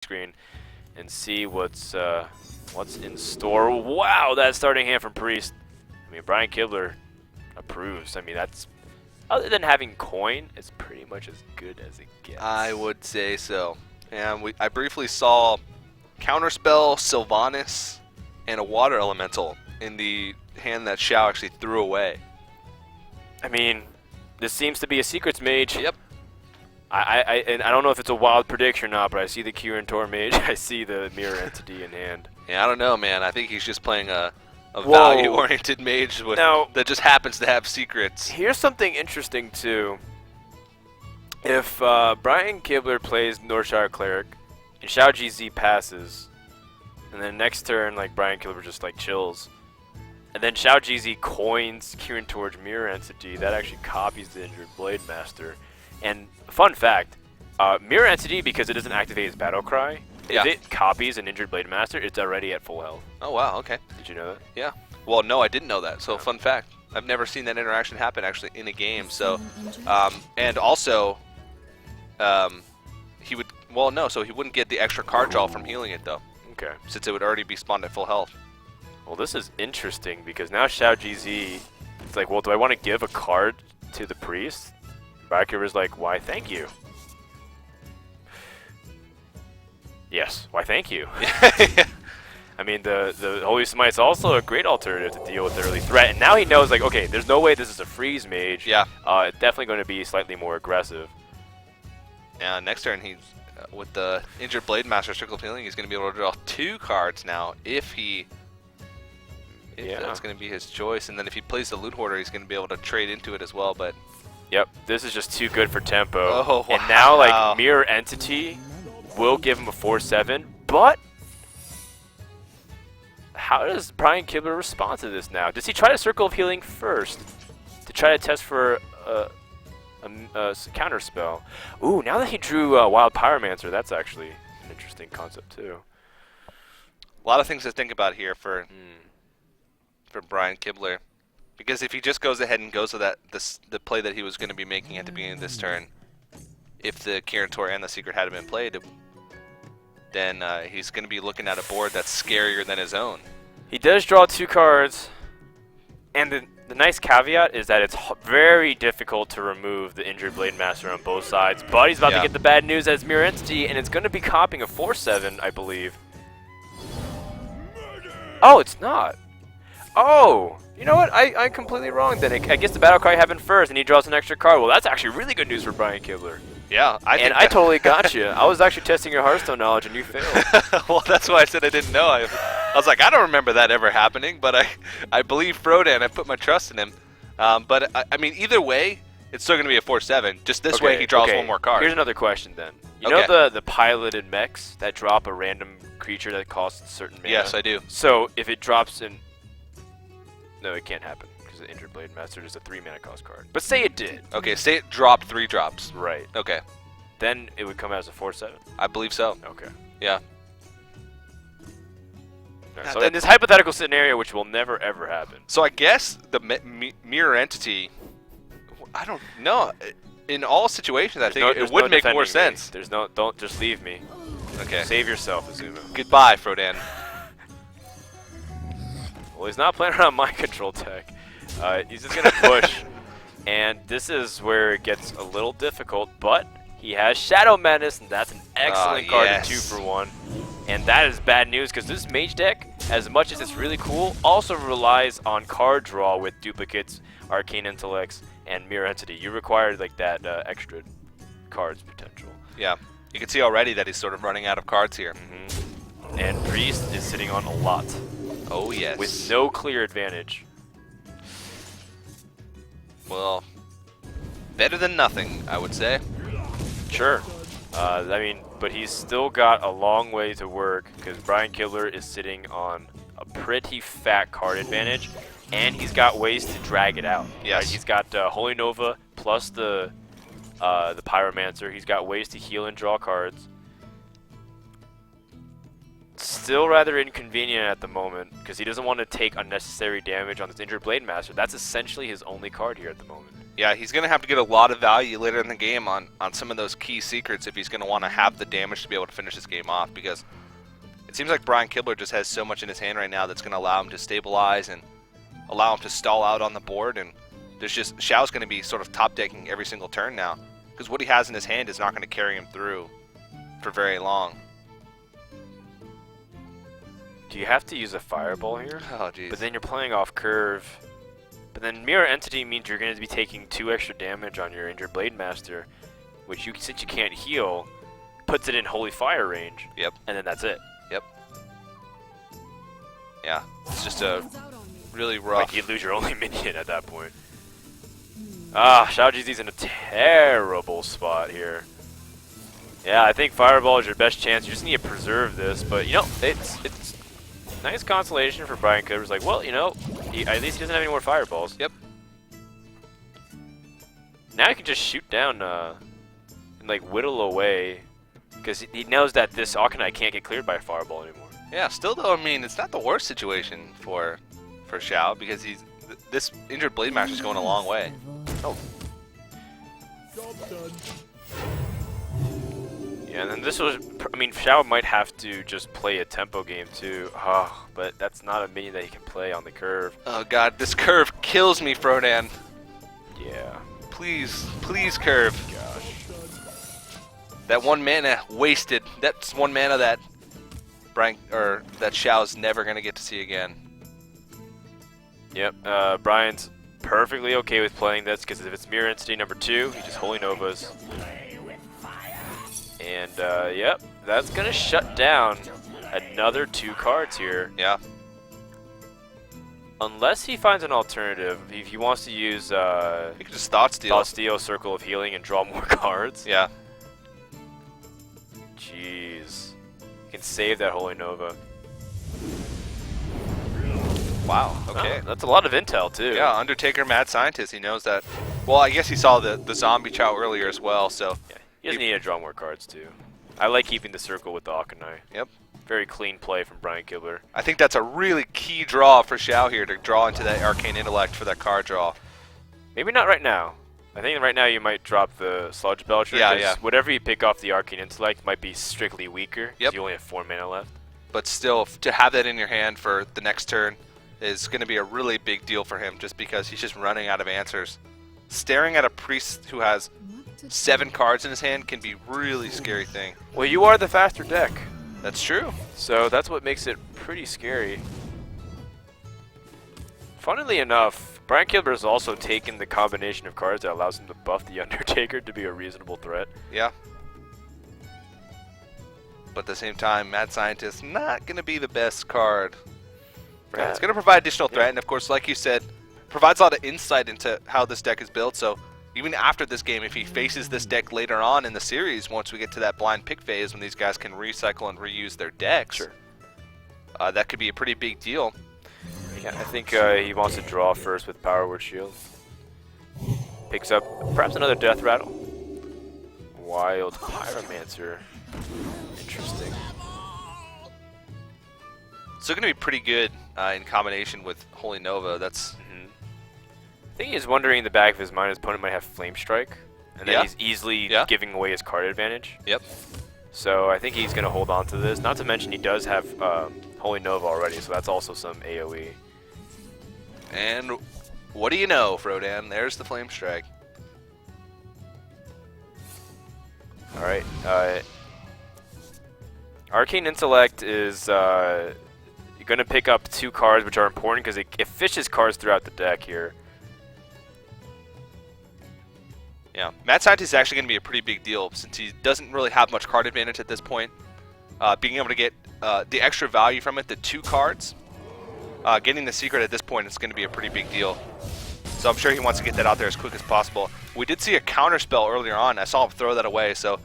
screen and see what's in store. Wow, that starting hand from Priest. I mean, Brian Kibler approves. I mean, that's, other than having coin, it's pretty much as good as it gets. I would say so. And I briefly saw Counterspell, Sylvanas, and a Water Elemental in the hand that Xiao actually threw away. I mean, this seems to be a Secrets Mage. Yep. And I don't know if it's a wild prediction or not, but I see the Kyrantor Mage. I see the Mirror Entity in hand. Yeah, I don't know, man. I think he's just playing a value-oriented mage that just happens to have secrets. Here's something interesting, too. If Brian Kibler plays Northshire Cleric and XiaoGz passes, and then next turn, like, Brian Kibler just, like, chills, and then XiaoGz coins Kyrantor's Mirror Entity, that actually copies the Injured Blade Master. And fun fact, Mirror Entity, because it doesn't activate his Battle Cry, if it copies an Injured Blade Master, it's already at full health. Oh, wow, okay. Did you know that? Yeah. Well, no, I didn't know that, so fun fact. I've never seen that interaction happen, actually, in a game, so... and also, he would... Well, no, so he wouldn't get the extra card draw from healing it, though. Okay. Since it would already be spawned at full health. Well, this is interesting, because now XiaoGz, it's like, well, do I want to give a card to the Priest? Backer was like, why thank you? Yes, why thank you? I mean, the Holy Smite's also a great alternative to deal with the early threat, and now he knows, like, okay, there's no way this is a freeze mage. Yeah. It's definitely going to be slightly more aggressive. Yeah, next turn, he's with the Injured Blade Master Circle of Healing, he's going to be able to draw 2 cards now if that's going to be his choice. And then if he plays the Loot Hoarder, he's going to be able to trade into it as well, but... Yep, this is just too good for tempo. Oh, wow. And now, like, Mirror Entity will give him a 4/7, but how does Brian Kibler respond to this now? Does he try to Circle of Healing first to try to test for a counter spell? Ooh, now that he drew Wild Pyromancer, that's actually an interesting concept too. A lot of things to think about here for Brian Kibler. Because if he just goes ahead and goes to the play that he was going to be making at the beginning of this turn, if the Kyrantor and the Secret hadn't been played, then he's going to be looking at a board that's scarier than his own. He does draw 2 cards, and the nice caveat is that it's very difficult to remove the Injured Blade Master on both sides, but he's about to get the bad news as Mirror Entity, and it's going to be copying a 4/7, I believe. Oh, it's not. Oh, you know what? I'm completely wrong then. I guess the Battle Cry happened first, and he draws an extra card. Well, that's actually really good news for Brian Kibler. Yeah, I totally got you. I was actually testing your Hearthstone knowledge, and you failed. Well, that's why I said I didn't know. I was like, I don't remember that ever happening, but I believe Frodan. I put my trust in him. But, I mean, either way, it's still going to be a 4/7. Just this way, he draws one more card. Here's another question, then. You know the piloted mechs that drop a random creature that costs a certain mana? Yes, I do. So, if it drops in... No, it can't happen, because the Injured Blade Master is a 3-mana cost card. But say it did. Okay, say it dropped 3 drops. Right. Okay. Then it would come out as a 4/7. I believe so. Okay. Yeah. Right, so in this hypothetical scenario, which will never ever happen. So I guess the Mirror Entity, I don't know. In all situations, I think it would make more sense. There's no, don't just leave me. Okay. Save yourself, Azumo. Goodbye, Frodan. Well, he's not playing around mind control tech. He's just gonna push, and this is where it gets a little difficult. But he has Shadow Menace, and that's an excellent card to 2 for 1. And that is bad news because this mage deck, as much as it's really cool, also relies on card draw with duplicates, Arcane Intellects, and Mirror Entity. You require like that extra cards potential. Yeah, you can see already that he's sort of running out of cards here. And Priest is sitting on a lot. Oh yes. With no clear advantage. Well, better than nothing, I would say. Sure. I mean, but he's still got a long way to work because Brian Kibler is sitting on a pretty fat card advantage, and he's got ways to drag it out. Yes. Right? He's got Holy Nova plus the Pyromancer. He's got ways to heal and draw cards. Still rather inconvenient at the moment because he doesn't want to take unnecessary damage on this Injured Blade Master. That's essentially his only card here at the moment. Yeah, he's going to have to get a lot of value later in the game on some of those key secrets if he's going to want to have the damage to be able to finish this game off, because it seems like Brian Kibler just has so much in his hand right now that's going to allow him to stabilize and allow him to stall out on the board, and there's just Xiao's going to be sort of top decking every single turn now, because what he has in his hand is not going to carry him through for very long. Do you have to use a fireball here? Oh, jeez. But then you're playing off curve. But then Mirror Entity means you're going to be taking 2 extra damage on your injured Blade Master, which since you can't heal, puts it in Holy Fire range. Yep. And then that's it. Yep. Yeah, it's just a really rough. Like you lose your only minion at that point. XiaoGz's in a terrible spot here. Yeah, I think Fireball is your best chance. You just need to preserve this, but you know, it's nice consolation for Brian Kibler's like, well, you know, at least he doesn't have any more Fireballs. Yep. Now he can just shoot down and like whittle away, because he knows that this Akanai can't get cleared by a Fireball anymore. Yeah, still though, I mean, it's not the worst situation for Xiao, because this injured Blade Master is going a long way. Oh. Yeah, and then this was, I mean, Xiao might have to just play a tempo game too. Oh, but that's not a minion that he can play on the curve. Oh god, this curve kills me, Frodan. Yeah. Please, please curve. Gosh. That 1 mana wasted. That's 1 mana that that Xiao's never gonna get to see again. Yep, Brian's perfectly okay with playing this, because if it's Mirror Entity number 2, he just Holy Novas. And, yep, that's going to shut down another 2 cards here. Yeah. Unless he finds an alternative. If he wants to use, He can just Thought Steal. Circle of Healing, and draw more cards. Yeah. Jeez. You can save that Holy Nova. Wow, okay. Oh, that's a lot of intel, too. Yeah, Undertaker, Mad Scientist, he knows that. Well, I guess he saw the zombie chow earlier as well, so. Yeah, he doesn't need to draw more cards, too. I like keeping the circle with the Akanai. Yep. Very clean play from Brian Kibler. I think that's a really key draw for Xiao here, to draw into that Arcane Intellect for that card draw. Maybe not right now. I think right now you might drop the Sludge Belcher. Yeah, yeah. Whatever you pick off the Arcane Intellect might be strictly weaker. Yep. You only have 4 mana left. But still, to have that in your hand for the next turn is going to be a really big deal for him, just because he's just running out of answers. Staring at a priest who has 7 cards in his hand can be a really scary thing. Well, you are the faster deck. That's true. So that's what makes it pretty scary. Funnily enough, Brian Kibler has also taken the combination of cards that allows him to buff the Undertaker to be a reasonable threat. Yeah. But at the same time, Mad Scientist not going to be the best card. It's going to provide additional threat, and of course, like you said, provides a lot of insight into how this deck is built. So even after this game, if he faces this deck later on in the series, once we get to that blind pick phase when these guys can recycle and reuse their decks, sure. That could be a pretty big deal. Yeah, I think he wants to draw first with Power Word Shield. Picks up perhaps another Death Rattle. Wild Pyromancer. Interesting. So going to be pretty good in combination with Holy Nova. That's. I think he's wondering in the back of his mind his opponent might have Flame Strike, and then he's easily giving away his card advantage. Yep. So I think he's going to hold on to this. Not to mention he does have Holy Nova already, so that's also some AoE. And what do you know, Frodan? There's the Flame Strike. Alright. Arcane Intellect is going to pick up 2 cards, which are important because it fishes cards throughout the deck here. Yeah, Mad Scientist is actually going to be a pretty big deal since he doesn't really have much card advantage at this point. Being able to get the extra value from it, the 2 cards, getting the secret at this point is going to be a pretty big deal. So I'm sure he wants to get that out there as quick as possible. We did see a counter spell earlier on. I saw him throw that away. So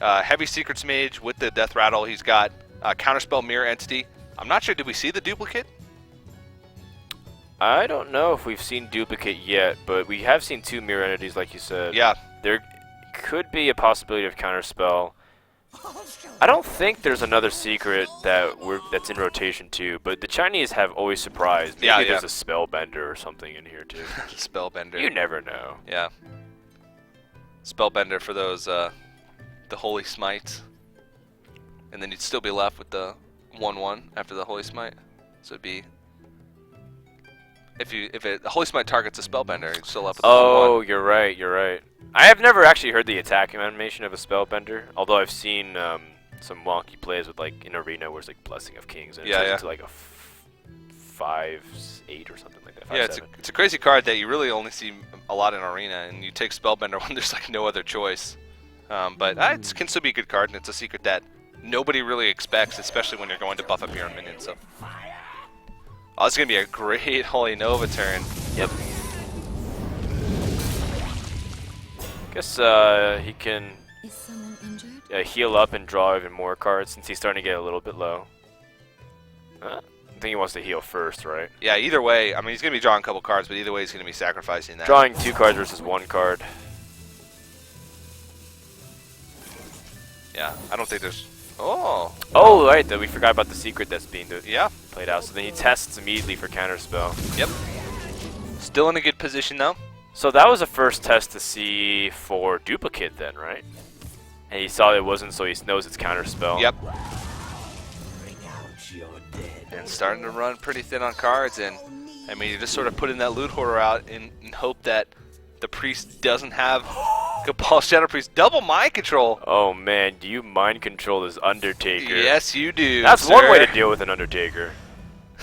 Heavy Secrets Mage with the Death Rattle. He's got Counterspell Mirror Entity. I'm not sure, did we see the duplicate? I don't know if we've seen duplicate yet, but we have seen 2 mirror entities, like you said. Yeah. There could be a possibility of counterspell. I don't think there's another secret that's in rotation too, but the Chinese have always surprised. Maybe there's a spellbender or something in here too. Spellbender. You never know. Yeah. Spellbender for those the Holy Smite. And then you'd still be left with the 1/1 after the Holy Smite. So it'd be if the Holy Smite targets a spellbender, you're still left with the 1/1. Oh, you're right, you're right. I have never actually heard the attack animation of a spellbender, although I've seen some wonky plays with like in Arena where it's like Blessing of Kings and it turns into like a 5/8 or something like that. 5/7. Yeah, it's a crazy card that you really only see a lot in Arena, and you take Spellbender when there's like no other choice. But it can still be a good card, and it's a secret that nobody really expects, especially when you're going to buff up your own minions. So, this is gonna be a great Holy Nova turn. Yep. Guess he can heal up and draw even more cards since he's starting to get a little bit low. I think he wants to heal first, right? Yeah, either way, I mean, he's going to be drawing a couple cards, but either way, he's going to be sacrificing that. Drawing 2 cards versus 1 card. Yeah, I don't think there's... Oh, right, we forgot about the secret that's being played out. So then he tests immediately for counterspell. Yep. Still in a good position, though. So that was the first test to see for duplicate then, right? And he saw it wasn't, so he knows it's counterspell. Yep. And starting to run pretty thin on cards, and I mean, you just sort of putting that loot hoarder out in hope that the priest doesn't have Cabal Shadow Priest. Double mind control. Oh man, do you mind control this Undertaker? Yes, you do. That's one way to deal with an Undertaker.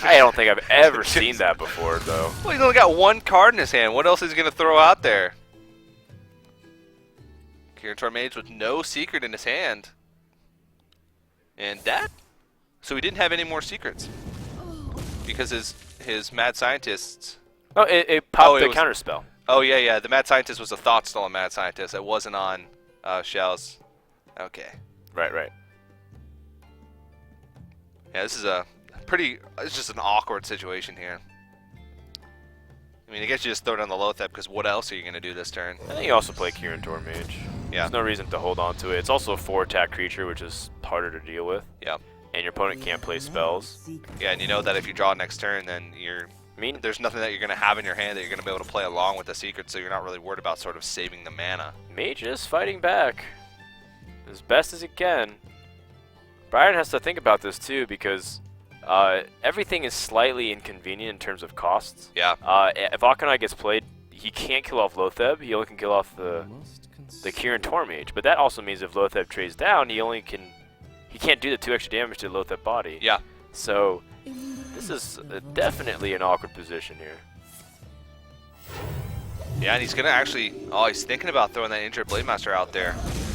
I don't think I've ever seen that before, though. Well, he's only got 1 card in his hand. What else is he going to throw out there? Kirin Mage with no secret in his hand. And that... So he didn't have any more secrets. Because his Mad Scientists... Oh, it popped the counterspell. Oh, yeah. The Mad Scientist was a Thought Stall Mad Scientist. It wasn't on Xiao's. Okay. Right. Yeah, this is a pretty... It's just an awkward situation here. I mean, I guess you just throw it on the Lothep, because what else are you going to do this turn? I think you also play Kirin Mage. Yeah. There's no reason to hold on to it. It's also a 4-attack creature, which is harder to deal with. Yeah. And your opponent can't play spells. Yeah, and you know that if you draw next turn, then there's nothing that you're going to have in your hand that you're going to be able to play along with the secret, so you're not really worried about sort of saving the mana. Mage is fighting back as best as he can. Brian has to think about this too, because everything is slightly inconvenient in terms of costs. Yeah. If Akanai gets played, he can't kill off Lotheb. He only can kill off the Kirin Tormage. But that also means if Lotheb trades down, he can't do the 2 extra damage to the Lotheb body. Yeah. So this is definitely an awkward position here. Yeah, and he's going to actually... Oh, he's thinking about throwing that injured Blade Master out there.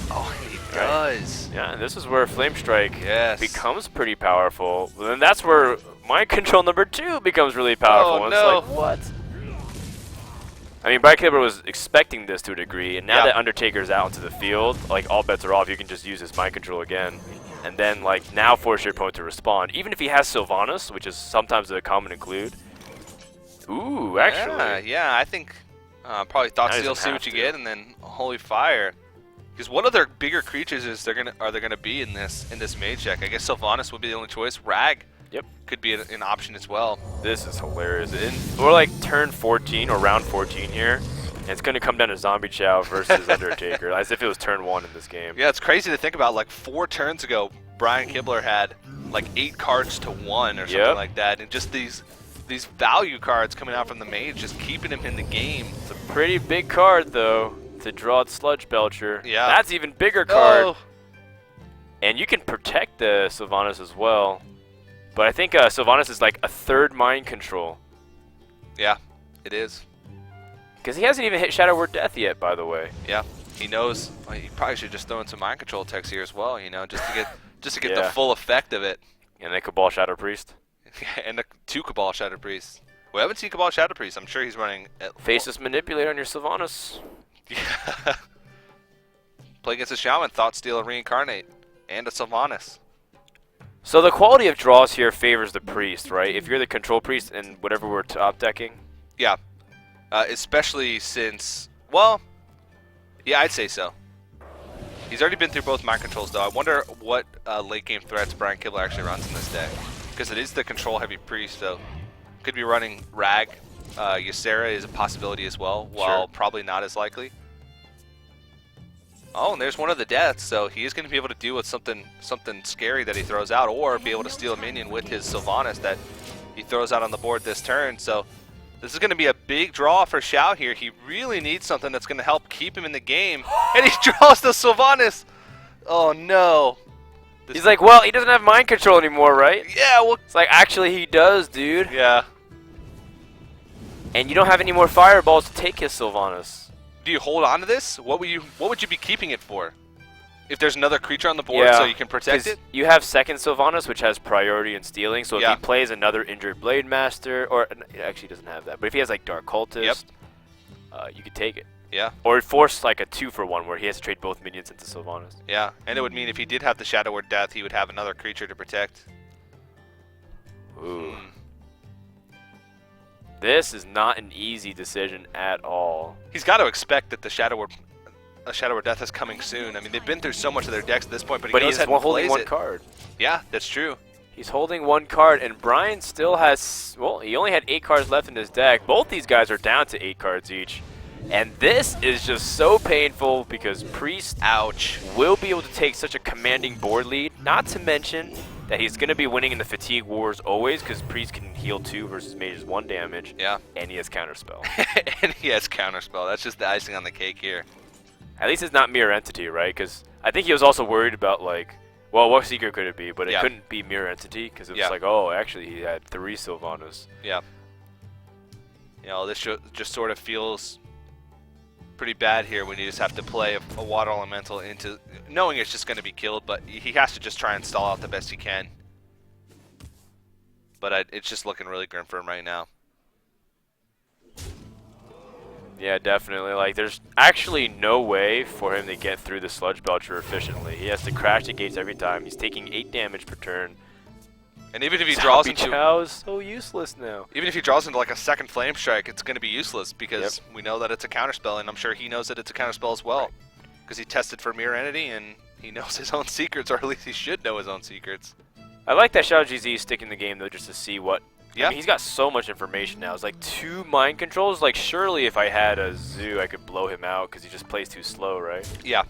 Oh, he does. Yeah, and this is where Flame Strike becomes pretty powerful. And that's where Mind Control number 2 becomes really powerful. Oh, It's no. like, what? I mean, Brian Kibler was expecting this to a degree, and now that Undertaker's out into the field, like, all bets are off. You can just use his Mind Control again. And then, like, now force your opponent to respond. Even if he has Sylvanas, which is sometimes a common include. Ooh, actually. Yeah, I think probably Thought Steal, see what you get, and then Holy Fire. Because what other bigger creatures are there gonna be in this mage deck? I guess Sylvanas would be the only choice. Rag could be an option as well. This is hilarious. We're like turn 14 or round 14 here, and it's gonna come down to Zombie Chow versus Undertaker, as if it was turn 1 in this game. Yeah, it's crazy to think about. Like 4 turns ago, Brian Kibler had like 8 cards to 1 or something like that, and just these value cards coming out from the mage, just keeping him in the game. It's a pretty big card though to draw Sludge Belcher. Yeah, that's even bigger card. And you can protect the Sylvanas as well. But I think Sylvanas is like a 3rd Mind Control. Yeah, it is. Because he hasn't even hit Shadow Word Death yet, by the way. Yeah, he knows. Well, he probably should just throw in some Mind Control text here as well, you know, just to get the full effect of it. And then Cabal Shadow Priest. And 2 Cabal Shadow Priests. We haven't seen Cabal Shadow Priest. I'm sure he's running... Faceless Manipulator on your Sylvanas. Yeah. Play against a Shaman, Thought Steal, a Reincarnate, and a Sylvanas. So the quality of draws here favors the Priest, right? If you're the Control Priest and whatever we're top decking. Yeah. Especially since... Well, yeah, I'd say so. He's already been through both mind controls, though. I wonder what late game threats Brian Kibler actually runs in this deck. Because it is the control heavy priest, so could be running Rag. Ysera is a possibility as well, while probably not as likely. Oh, and there's one of the deaths, so he is going to be able to deal with something scary that he throws out, or be able to steal a minion with his Sylvanas that he throws out on the board this turn. So this is going to be a big draw for Xiao here. He really needs something that's going to help keep him in the game, and he draws the Sylvanas. Oh no. He's like, well, he doesn't have mind control anymore, right? Yeah, well, it's like, actually he does, dude. Yeah. And you don't have any more fireballs to take his Sylvanas. Do you hold on to this? What would you be keeping it for? If there's another creature on the board so you can protect it? You have second Sylvanas, which has priority in stealing, so if he plays another injured Blade Master, or it actually doesn't have that, but if he has like Dark Cultist, you could take it. Yeah. Or force like a 2-for-1 where he has to trade both minions into Sylvanas. Yeah, and it would mean if he did have the Shadow Word Death, he would have another creature to protect. Ooh. This is not an easy decision at all. He's got to expect that the Shadow Word Death is coming soon. I mean, they've been through so much of their decks at this point, but he goes ahead and holding plays one it. card. Yeah, that's true. He's holding one card, and Brian still has, well, he only had 8 cards left in his deck. Both these guys are down to 8 cards each. And this is just so painful because Priest, ouch, will be able to take such a commanding board lead. Not to mention that he's going to be winning in the Fatigue Wars always because Priest can heal 2 versus Mage's 1 damage. Yeah. And he has Counterspell. And he has Counterspell. That's just the icing on the cake here. At least it's not Mirror Entity, right? Because I think he was also worried about, like, well, what secret could it be? But it couldn't be Mirror Entity because it was like, oh, actually he had 3 Sylvanas. Yeah. You know, this just sort of feels pretty bad here when you just have to play a Water Elemental into knowing it's just going to be killed, but he has to just try and stall out the best he can. But it's just looking really grim for him right now. Yeah, definitely. Like, there's actually no way for him to get through the Sludge Belcher efficiently. He has to crash the gates every time. He's taking 8 damage per turn. And even if he draws into Xiao is so useless now. Even if he draws into like a second Flame Strike, it's going to be useless because we know that it's a counterspell, and I'm sure he knows that it's a counterspell as well. Because he tested for Mirror Entity and he knows his own secrets, or at least he should know his own secrets. I like that XiaoGz is sticking the game though, just to see what. Yeah. I mean, he's got so much information now. It's like 2 mind controls. Like, surely if I had a Zoo, I could blow him out because he just plays too slow, right? Yeah.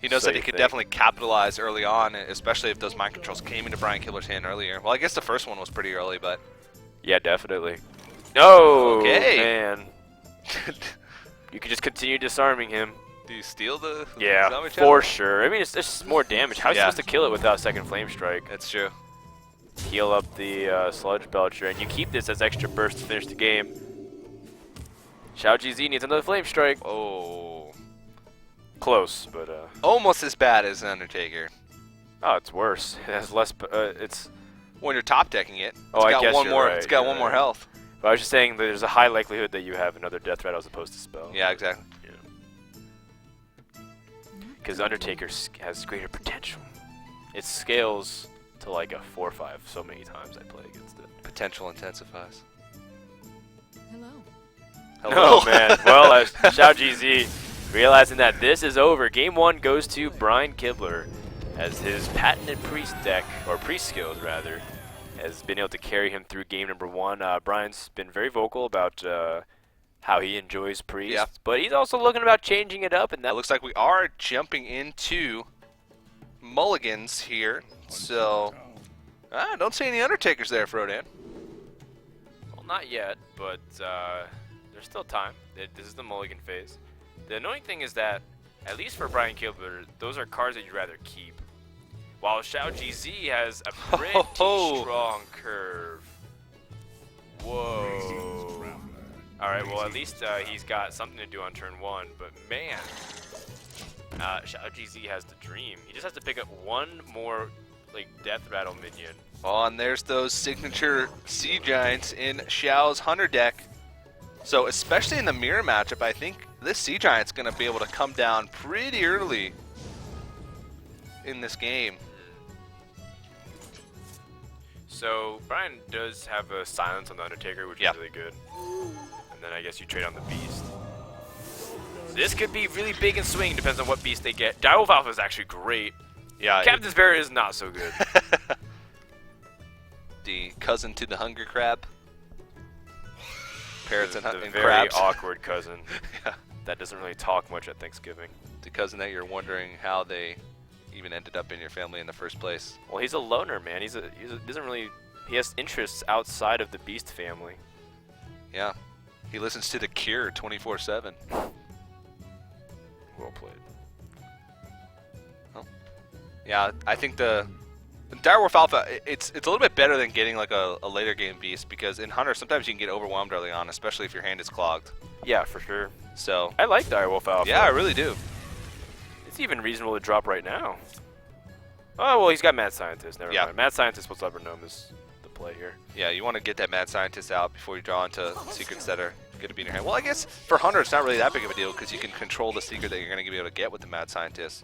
He knows that he could definitely capitalize early on, especially if those mind controls came into Brian Kibler's hand earlier. Well, I guess the first one was pretty early, but... Yeah, definitely. No! Okay. Man. You can just continue disarming him. Do you steal the... Yeah, for sure. I mean, it's just more damage. How are you supposed to kill it without second Flame Strike? That's true. Heal up the Sludge Belcher, and you keep this as extra burst to finish the game. XiaoGz needs another Flame Strike. Oh... Close, but almost as bad as Undertaker. Oh, it's worse. It has less. It's when you're top decking it. I guess one you're more. right. It's got one more health. But I was just saying that there's a high likelihood that you have another Death Rattle as opposed to spell. Yeah, exactly. Because Undertaker has greater potential. It scales to like a 4/5 so many times I play against it. Potential intensifies. Hello. Hello, man. Well, XiaoGz, realizing that this is over, game 1 goes to Brian Kibler as his patented Priest deck, or Priest skills rather, has been able to carry him through game number 1. Brian's been very vocal about how he enjoys Priest, but he's also looking about changing it up, and that looks like we are jumping into mulligans here. So, don't see any Undertakers there, Frodan. Well, not yet, but there's still time. This is the mulligan phase. The annoying thing is that, at least for Brian Kibler, those are cards that you'd rather keep. While XiaoGz has a pretty strong curve. Whoa. Alright, well at least he's got something to do on turn 1, but man, XiaoGz has the dream. He just has to pick up one more like Death Rattle minion. Oh, and there's those signature Sea Giants in Xiao's Hunter deck. So especially in the mirror matchup, I think this Sea Giant's going to be able to come down pretty early in this game. So Brian does have a silence on the Undertaker, which is really good. And then I guess you trade on the Beast. This could be really big and swing, depends on what beast they get. Direwolf Alpha is actually great. Yeah. Captain's Bear is not so good. The cousin to the Hunger Crab. Parrots and very crabs. awkward cousin. Yeah. That doesn't really talk much at Thanksgiving. The cousin that you're wondering how they even ended up in your family in the first place. Well, he's a loner, man. He has interests outside of the beast family. Yeah. He listens to The Cure 24/7. Well played. Yeah, I think the Direwolf Alpha, it's a little bit better than getting like a later game beast, because in Hunter sometimes you can get overwhelmed early on, especially if your hand is clogged. Yeah, for sure. So I like Direwolf Alpha. yeah, I really do. It's even reasonable to drop right now. Oh, well, he's got Mad Scientist. Never mind. Mad Scientist, what's ever known as the play here. Yeah, you want to get that Mad Scientist out before you draw into secrets that are going to be in your hand. Well, I guess for Hunter it's not really that big of a deal, because you can control the secret that you're going to be able to get with the Mad Scientist.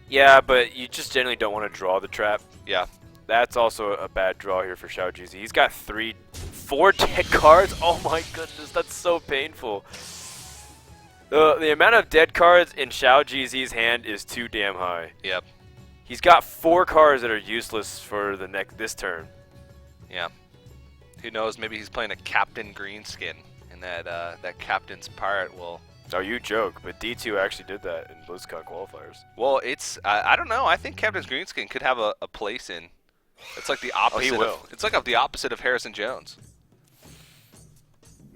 Yeah, but you just generally don't want to draw the trap. Yeah. That's also a bad draw here for XiaoGz. He's got 4 dead cards. Oh my goodness, that's so painful. The amount of dead cards in XiaoGz's hand is too damn high. Yep. He's got 4 cards that are useless for this turn. Yeah. Who knows? Maybe he's playing a Captain Greenskin, and that Captain's Pirate will. Oh, you joke, but D2 actually did that in BlizzCon qualifiers. Well, it's I don't know. I think Captain's Greenskin could have a place in. It's like the opposite. he will. It's like the opposite of Harrison Jones.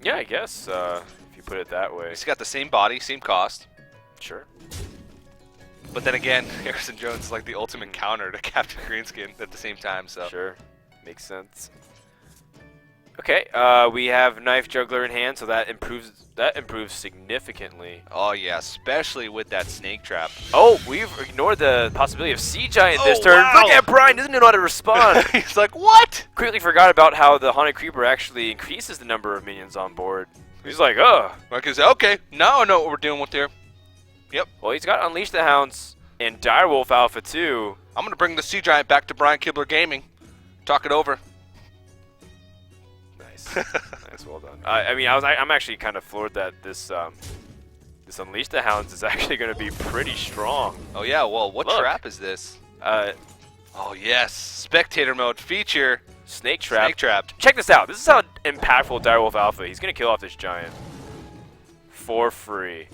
Yeah, I guess if you put it that way. He's got the same body, same cost. Sure. But then again, Harrison Jones is like the ultimate counter to Captain Greenskin at the same time. So sure, makes sense. Okay, we have Knife Juggler in hand, so that improves significantly. Oh yeah, especially with that snake trap. Oh, we've ignored the possibility of Sea Giant this Oh, turn. wow. Look at Brian, doesn't know how to respond. He's like, what? Quickly forgot about how the Haunted Creeper actually increases the number of minions on board. He's like, oh. Like, he's okay, now I know what we're dealing with here. Yep. Well, he's got Unleash the Hounds and Direwolf Alpha too. I'm gonna bring the Sea Giant back to Brian Kibler Gaming. Talk it over. Nice, nice, well done. I mean, I'm actually kind of floored that this Unleash the Hounds is actually going to be pretty strong. Oh yeah, well, what trap is this? Oh yes, spectator mode feature. Snake Trap. Snake Trap. Check this out. This is how impactful Direwolf Alpha. He's going to kill off this giant for free.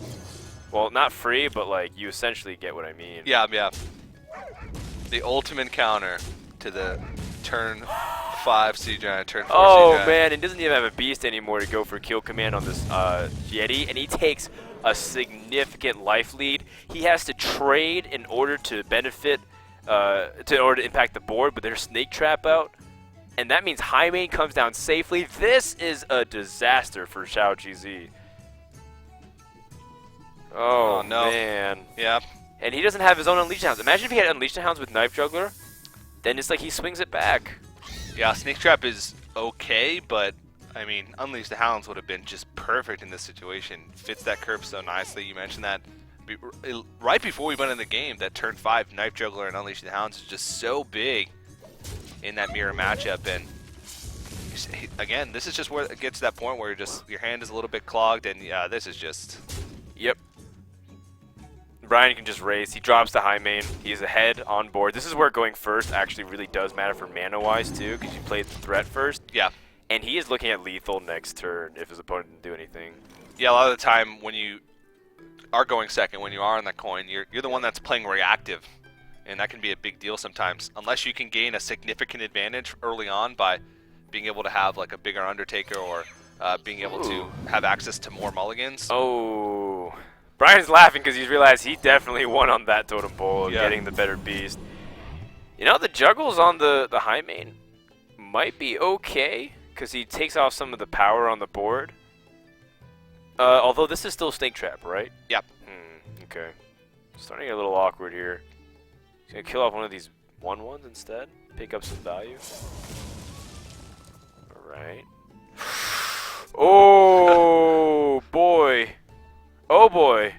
Well, not free, but like you essentially get what I mean. Yeah, yeah. The ultimate counter to the turn 5 Sea Giant, turn 4 Oh Sea Giant. man, it doesn't even have a beast anymore to go for kill command on this Yeti, and he takes a significant life lead. He has to trade in order to benefit, in order to impact the board, but there's Snake Trap out, and that means High Main comes down safely. This is a disaster for XiaoGz. Oh no. man. Yeah. And he doesn't have his own Unleash Hounds. Imagine if he had Unleash the Hounds with Knife Juggler. Then it's like he swings it back. Yeah, Snake Trap is okay, but I mean, Unleash the Hounds would have been just perfect in this situation. Fits that curve so nicely. You mentioned that right before we went in the game, that turn 5 Knife Juggler and Unleash the Hounds is just so big in that mirror matchup. And again, this is just where it gets to that point where your hand is a little bit clogged, and yeah, this is just. Yep. Brian can just race. He drops the High Main. He's ahead on board. This is where going first actually really does matter for mana-wise, too, because you played the threat first. Yeah. And he is looking at lethal next turn if his opponent didn't do anything. Yeah, a lot of the time when you are going second, when you are on that coin, you're the one that's playing reactive. And that can be a big deal sometimes, unless you can gain a significant advantage early on by being able to have like a bigger Undertaker or being able to have access to more mulligans. Oh. Brian's laughing because he's realized he definitely won on that totem pole of getting the better beast. You know, the juggles on the High Main might be okay because he takes off some of the power on the board. Although this is still Snake Trap, right? Yep. Okay. Starting to get a little awkward here. He's going to kill off one of these 1/1s instead. Pick up some value. Alright. Oh, boy. Oh boy.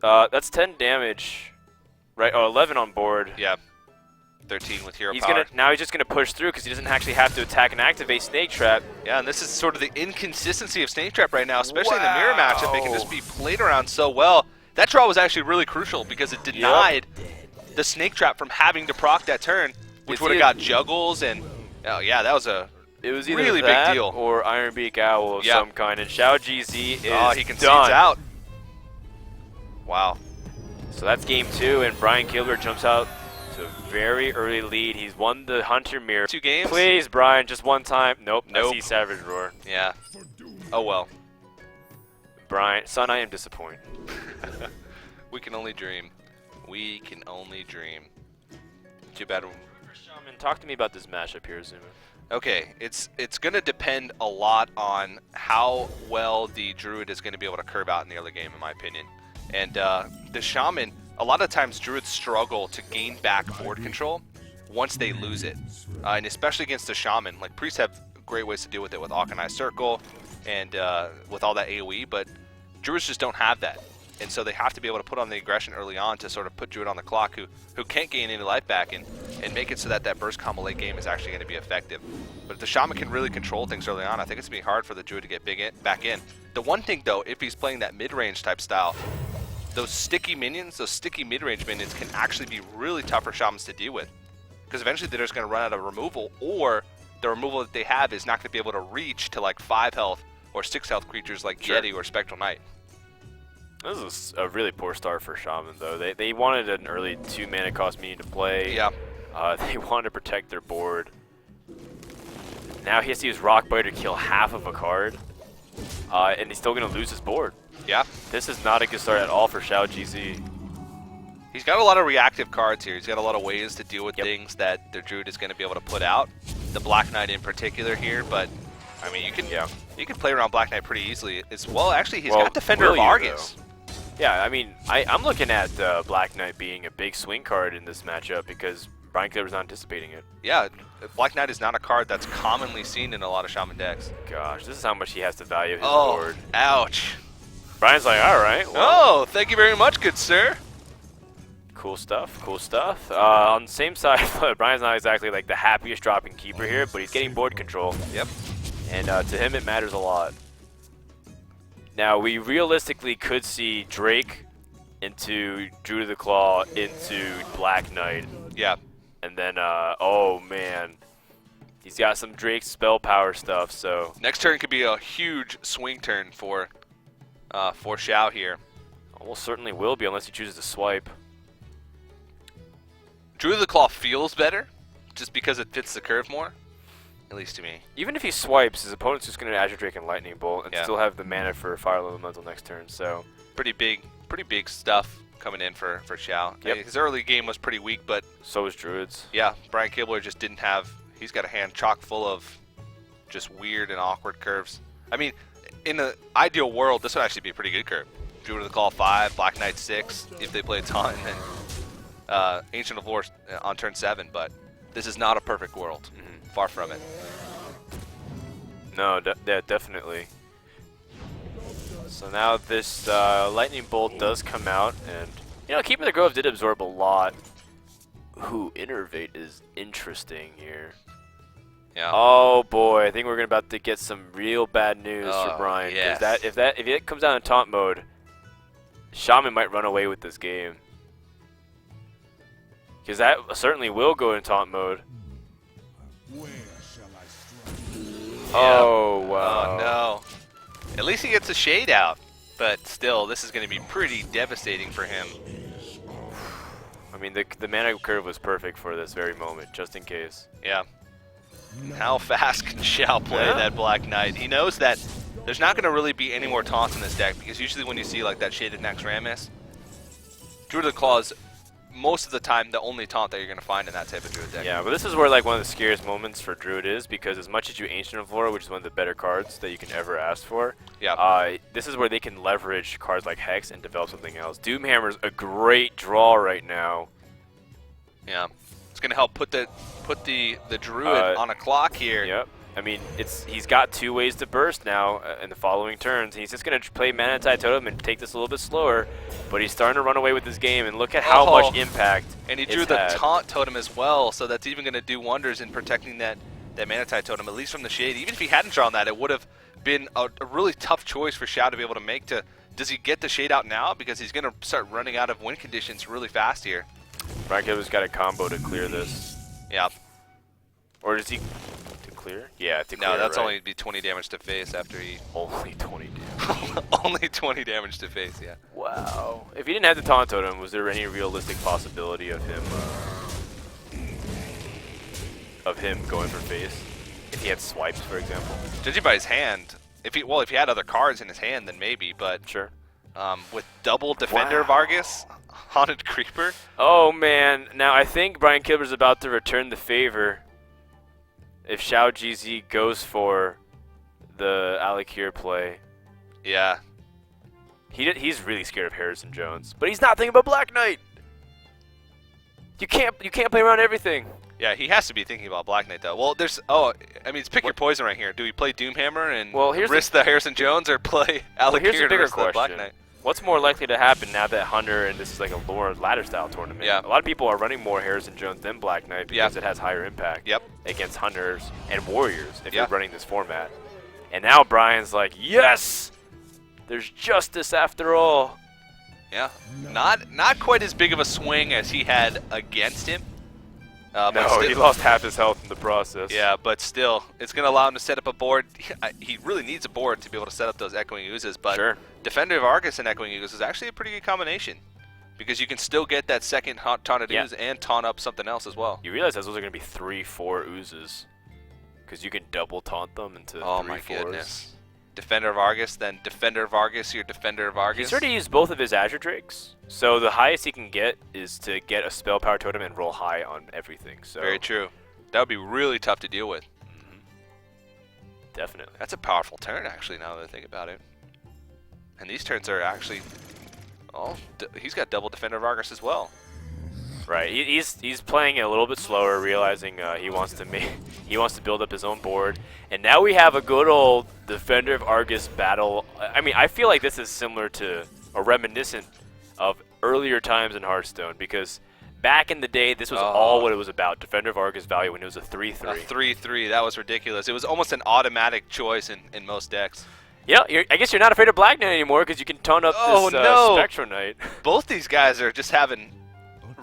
That's 10 damage. Right, oh, 11 on board. Yeah. 13 with hero He's power. now he's just gonna push through because he doesn't actually have to attack and activate Snake Trap. Yeah, and this is sort of the inconsistency of Snake Trap right now, especially in the mirror matchup. They can just be played around so well. That draw was actually really crucial because it denied the Snake Trap from having to proc that turn, which would have got juggles and yeah, that was a really big deal. Or Iron Beak Owl of some kind. And XiaoGz is he concedes done. out. Wow. So that's game 2, and Brian Kibler jumps out to a very early lead. He's won the Hunter Mirror. 2 games? Please, Brian, just one time. Nope. I Nope. see Savage Roar. Yeah. Oh well. Brian, son, I am disappointed. We can only dream. We can only dream. Too bad. Shaman, talk to me about this matchup here, Azumo. Okay, it's going to depend a lot on how well the Druid is going to be able to curve out in the early game, in my opinion. And the Shaman, a lot of times Druids struggle to gain back board control once they lose it. And especially against the Shaman, like Priests have great ways to deal with it with Akanai Circle and with all that AoE, but Druids just don't have that. And so they have to be able to put on the aggression early on to sort of put Druid on the clock who can't gain any life back and make it so that that burst combo late game is actually going to be effective. But if the Shaman can really control things early on, I think it's going to be hard for the Druid to get back in. The one thing, though, if he's playing that mid-range type style, those sticky minions, those sticky mid-range minions can actually be really tough for Shamans to deal with. Because eventually they're just going to run out of removal, or the removal that they have is not going to be able to reach to like 5 health or 6 health creatures like Yeti or Spectral Knight. This is a really poor start for Shaman, though. They wanted an early 2 mana cost minion to play. Yeah. They wanted to protect their board. Now he has to use Rockbite to kill half of a card, and he's still going to lose his board. Yeah. This is not a good start at all for XiaoGz. He's got a lot of reactive cards here. He's got a lot of ways to deal with things that the Druid is going to be able to put out. The Black Knight in particular here, but I mean, you can play around Black Knight pretty easily as well. Actually, he's got Defender of Argus. Yeah, I mean, I'm looking at Black Knight being a big swing card in this matchup because Brian Kibler's not anticipating it. Yeah, Black Knight is not a card that's commonly seen in a lot of Shaman decks. Gosh, this is how much he has to value his board. Ouch. Brian's like, all right. Well, oh, thank you very much, good sir. Cool stuff, cool stuff. On the same side, Brian's not exactly like the happiest dropping keeper here, but he's getting board control. Yep. And to him, it matters a lot. Now, we realistically could see Drake into Druid of the Claw into Black Knight. Yeah. And then, oh man, he's got some Drake spell power stuff, so. Next turn could be a huge swing turn for Xiao here. Almost certainly will be unless he chooses to swipe. Druid of the Claw feels better just because it fits the curve more. At least to me. Even if he swipes, his opponent's just going to Azure Drake and Lightning Bolt and still have the mana for Fire Elemental next turn. So pretty big stuff coming in for Xiao. Yep. His early game was pretty weak, but so is Druid's. Yeah, Brian Kibler just didn't have. He's got a hand chock full of just weird and awkward curves. I mean, in the ideal world, this would actually be a pretty good curve. Druid of the Claw 5, Black Knight 6 if they play a ton, and then Ancient of Lore on turn 7. But this is not a perfect world. Far from it. No, definitely. So now this Lightning Bolt does come out, and you know, Keeping the Grove did absorb a lot. Ooh, Innervate is interesting here. Yeah. Oh boy, I think we're about to get some real bad news for Brian. Yes. If it comes down to taunt mode, Shaman might run away with this game. Because that certainly will go in taunt mode. Oh, wow. Oh, no. At least he gets a shade out. But still, this is going to be pretty devastating for him. I mean, the mana curve was perfect for this very moment, just in case. Yeah. How fast can Xiao play that Black Knight? He knows that there's not going to really be any more taunts in this deck, because usually when you see like that shaded Naxxramas, Druid of the Claw is most of the time the only taunt that you're going to find in that type of Druid deck. Yeah, but this is where like one of the scariest moments for Druid is, because as much as you Ancient of Lore, which is one of the better cards that you can ever ask for, this is where they can leverage cards like Hex and develop something else. Doomhammer's a great draw right now. Yeah, it's going to help put the Druid on a clock here. Yep. I mean, he's got 2 ways to burst now in the following turns. He's just going to play Mana Tide Totem and take this a little bit slower, but he's starting to run away with this game, and look at how much impact And he drew the Taunt Totem as well, so that's even going to do wonders in protecting that Mana Tide Totem, at least from the Shade. Even if he hadn't drawn that, it would have been a really tough choice for Xiao to be able to make. Does he get the Shade out now? Because he's going to start running out of win conditions really fast here. Brian Kibler's got a combo to clear this. Yeah. Or does he... Clear? Yeah, to clear. No, that's right? only be 20 damage to face after he... Only 20 damage. Only 20 damage to face, yeah. Wow. If he didn't have the Taunt Totem, was there any realistic possibility of him going for face? If he had swipes, for example? Judging by his hand, if he had other cards in his hand, then maybe, but... Sure. With double Defender Vargas, Haunted Creeper... Oh, man. Now, I think Brian Kibler's about to return the favor. If XiaoGz goes for the Alakir play. Yeah. He's really scared of Harrison Jones. But he's not thinking about Black Knight! You can't play around everything. Yeah, he has to be thinking about Black Knight, though. Well, there's... Oh, I mean, it's pick your poison right here. Do we play Doomhammer and risk the Harrison Jones, or play Alakir here's a and bigger risk the Black question. Knight? What's more likely to happen now that Hunter and this is like a lower ladder style tournament? Yeah. A lot of people are running more Harrison Jones than Black Knight because it has higher impact against Hunters and Warriors if you're running this format. And now Brian's like, yes! There's justice after all. Yeah. Not quite as big of a swing as he had against him. No, he lost half his health in the process. Yeah, but still, it's going to allow him to set up a board. He really needs a board to be able to set up those Echoing Oozes, but Defender of Argus and Echoing Ooze is actually a pretty good combination, because you can still get that second Taunted Ooze and taunt up something else as well. You realize those are going to be 3-4 Oozes, because you can double taunt them into 3-4s. My goodness. Defender of Argus, then Defender of Argus, your Defender of Argus. He's already used both of his Azure Drakes, so the highest he can get is to get a Spell Power Totem and roll high on everything. So very true. That would be really tough to deal with. Definitely. That's a powerful turn, actually, now that I think about it. And these turns are actually... Oh, he's got double Defender of Argus as well. Right, he's playing it a little bit slower, realizing he wants to build up his own board, and now we have a good old Defender of Argus battle. I mean, I feel like this is similar to or reminiscent of earlier times in Hearthstone, because back in the day, this was all what it was about. Defender of Argus value when it was a 3-3. A 3-3, that was ridiculous. It was almost an automatic choice in most decks. Yeah, I guess you're not afraid of Black Knight anymore because you can taunt up this Spectral Knight. Both these guys are just having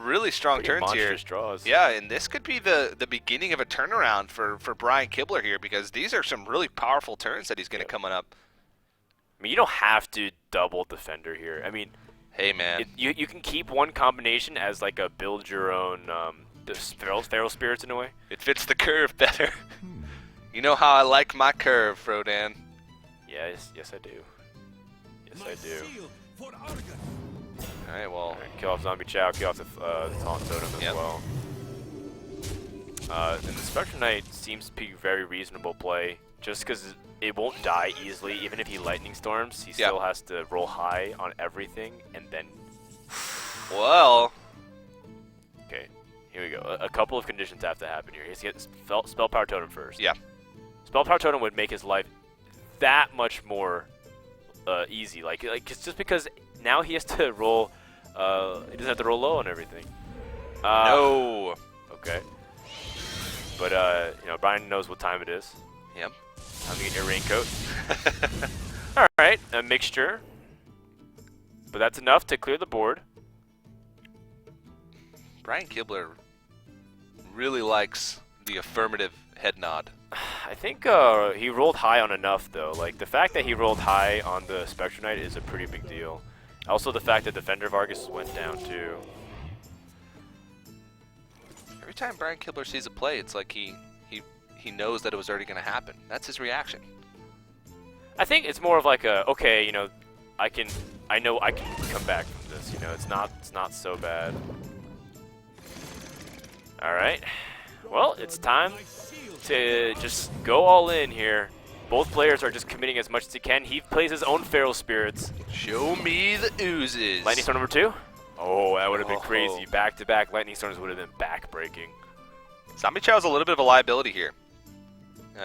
really strong Pretty turns here. Draws. Yeah, and this could be the beginning of a turnaround for Brian Kibler here, because these are some really powerful turns that he's going to coming up. I mean, you don't have to double Defender here. I mean, hey man, you can keep one combination as like a build your own Feral Spirits in a way. It fits the curve better. You know how I like my curve, Frodan. Yes, I do. Yes, I do. Alright, well... kill off Zombie Chow, kill off the Taunt Totem as well. And the Spectral Knight seems to be a very reasonable play, just because it won't die easily. Even if he Lightning Storms, he still has to roll high on everything, and then... Well... Okay, here we go. A couple of conditions have to happen here. He has to get Spell Power Totem first. Yeah. Spell Power Totem would make his life that much more easy. Like it's just because now he has to roll... he doesn't have to roll low on everything. No. Okay. But, you know, Brian knows what time it is. Yep. Time to get your raincoat. Alright, a mixture. But that's enough to clear the board. Brian Kibler really likes the affirmative head nod. I think he rolled high on enough, though. Like, the fact that he rolled high on the Spectral Knight is a pretty big deal. Also, the fact that Defender of Argus went down, too. Every time Brian Kibler sees a play, it's like he knows that it was already going to happen. That's his reaction. I think it's more of like a, okay, you know, I know I can come back from this. You know, it's not so bad. All right. Well, it's time to just go all in here. Both players are just committing as much as he can. He plays his own Feral Spirits. Show me the oozes. Lightning Storm number 2? Oh, that would have been crazy. Back-to-back Lightning Storms would have been back-breaking. Zombie Chow is a little bit of a liability here.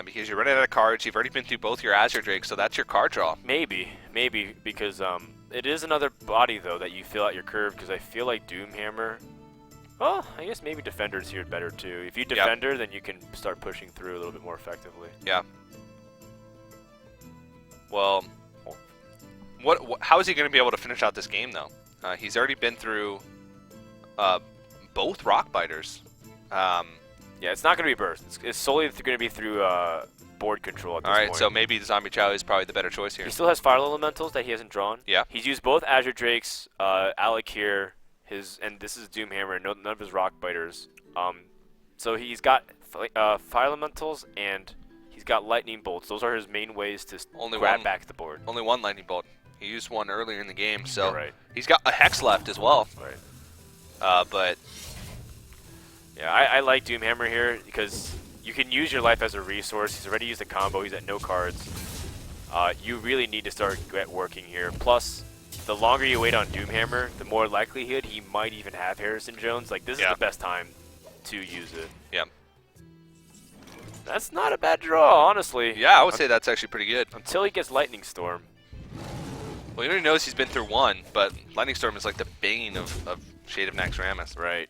Because you're running out of cards. You've already been through both your Azure Drakes, so that's your card draw. Maybe, because it is another body though that you fill out your curve. Because I feel like Doomhammer. Well, I guess maybe Defender's here better too. If you Defender, then you can start pushing through a little bit more effectively. Yeah. Well, how is he going to be able to finish out this game though? He's already been through both Rock Biters. Yeah, it's not going to be burst. It's solely going to be through board control at this point. Alright, so maybe the Zombie Chow is probably the better choice here. He still has Fire Elementals that he hasn't drawn. Yeah. He's used both Azure Drakes, Alec here, and this is Doomhammer, none of his Rock Biters. So he's got Fire Elementals and he's got Lightning Bolts. Those are his main ways to grab back the board. Only one Lightning Bolt. He used one earlier in the game, so right. He's got a Hex left as well. Right. But yeah, I like Doomhammer here because you can use your life as a resource. He's already used a combo. He's at no cards. You really need to start working here. Plus, the longer you wait on Doomhammer, the more likelihood he might even have Harrison Jones. Like, this is the best time to use it. Yeah. That's not a bad draw, honestly. Yeah, I would say that's actually pretty good. Until he gets Lightning Storm. Well, he already knows he's been through one, but Lightning Storm is like the bane of Shade of Naxxramas. Right.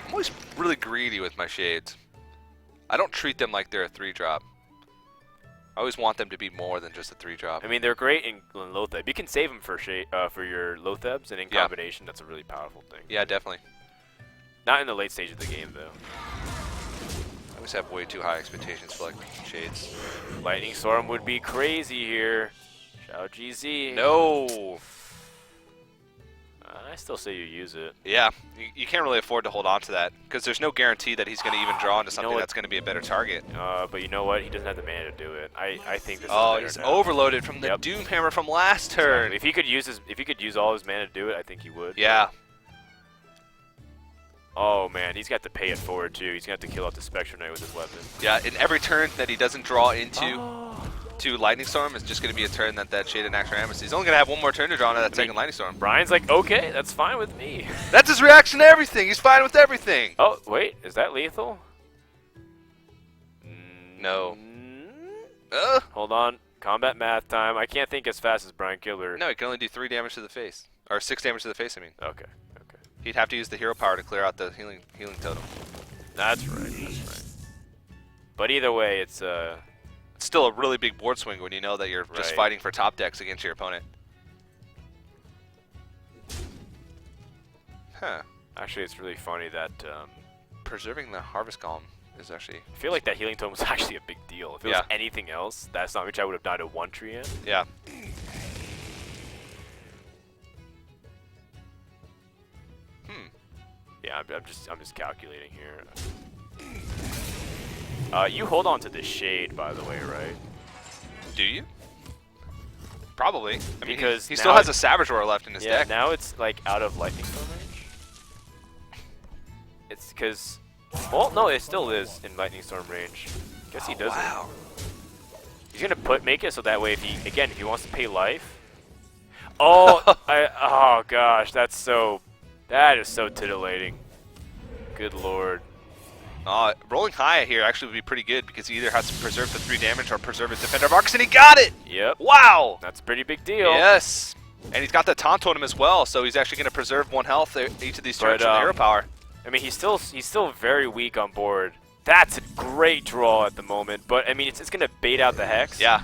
I'm always really greedy with my Shades. I don't treat them like they're a 3-drop. I always want them to be more than just a 3-drop. I mean, they're great in Lotheb. You can save them for your Lothebs, and in combination, that's a really powerful thing. Yeah, definitely. Not in the late stage of the game, though. I always have way too high expectations for like Shades. Lightning Storm would be crazy here. XiaoGz. No! I still say you use it. Yeah, you can't really afford to hold on to that because there's no guarantee that he's going to even draw into something that's going to be a better target. But you know what? He doesn't have the mana to do it. I think this is Oh, better he's now. overloaded from the Doomhammer from last turn. If he could use all his mana to do it, I think he would. Yeah. Oh man, he's got to pay it forward too. He's gonna have to kill out the Spectre Knight with his weapon. Yeah, in every turn that he doesn't draw into to Lightning Storm, it's just gonna be a turn that Shade of Naxxramas. He's only gonna have one more turn to draw into that second Lightning Storm. Brian's like, okay, that's fine with me. That's his reaction to everything. He's fine with everything. Oh wait, is that lethal? No. Hold on, combat math time. I can't think as fast as Brian Kibler. No, he can only do 3 damage to the face, or 6 damage to the face. I mean. Okay. He'd have to use the hero power to clear out the healing totem. That's right. But either way, it's still a really big board swing when you know that you're just fighting for top decks against your opponent. Huh. Actually, it's really funny that preserving the Harvest Golem is actually... I feel like that healing totem was actually a big deal. If it was anything else, that's not which I would have died a 1-tree in. Yeah. Yeah, I'm just calculating here. You hold on to the Shade, by the way, right? Do you? Probably. I mean, because he still has a Savage Roar left in his deck. Now it's like out of Lightning Storm range. It's because, well, no, it still is in Lightning Storm range. Guess he doesn't. Wow. He's gonna make it so that way if he wants to pay life. Oh, oh gosh, that is so titillating. Good lord. Rolling high here actually would be pretty good because he either has to preserve the 3 damage or preserve his Defender of Arcus, and he got it! Yep. Wow! That's a pretty big deal. Yes! And he's got the Taunt Totem as well, so he's actually going to preserve 1 health each of these turns from the hero power. I mean, he's still very weak on board. That's a great draw at the moment, but I mean, it's going to bait out the Hex. Yeah.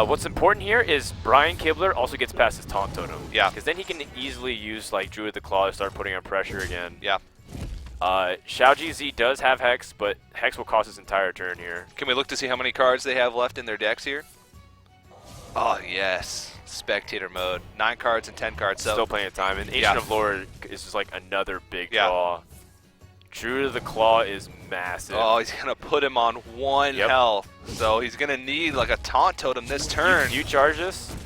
What's important here is Brian Kibler also gets past his Taunt Totem. Yeah. Because then he can easily use like Druid the Claw to start putting on pressure again. Yeah. XiaoGz does have Hex, but Hex will cost his entire turn here. Can we look to see how many cards they have left in their decks here? Oh, yes. Spectator mode. 9 cards and 10 cards. So still plenty of time. And Ancient of Lore is just like another big draw. Druid of the Claw is massive. Oh, he's going to put him on 1 health. So he's going to need like a Taunt Totem this turn. You charge this?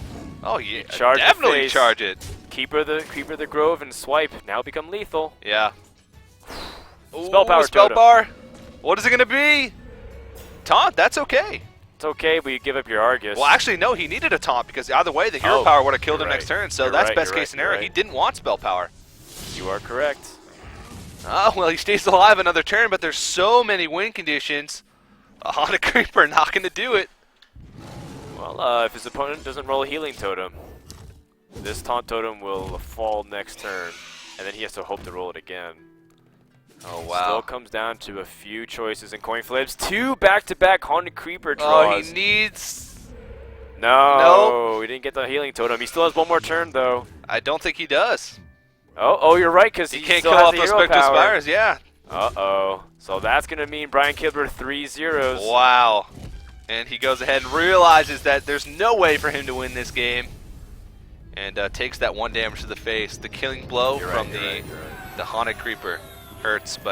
Oh, yeah. Definitely charge it. Keeper the Grove and swipe. Now become lethal. Yeah. Spell power. Spell bar. What is it going to be? Taunt. That's okay. It's okay, but you give up your Argus. Well, actually, no. He needed a taunt because either way, the hero power would have killed him next turn. So that's best case scenario. He didn't want spell power. You are correct. Oh, well, he stays alive another turn, but there's so many win conditions. A Haunted Creeper not going to do it. Well, if his opponent doesn't roll a healing totem, this taunt totem will fall next turn, and then he has to hope to roll it again. Oh, wow. Still comes down to a few choices in coin flips. 2 back-to-back Haunted Creeper draws. Oh, he needs... No, he didn't get the healing totem. He still has one more turn, though. I don't think he does. Oh, you're right, because He he can't still kill has off the those hero Spectre power. Spires, yeah. Uh-oh. So that's going to mean Brian Kibler 3 zeros. Wow. And he goes ahead and realizes that there's no way for him to win this game. And takes that 1 damage to the face. The killing blow from the Haunted Creeper hurts, but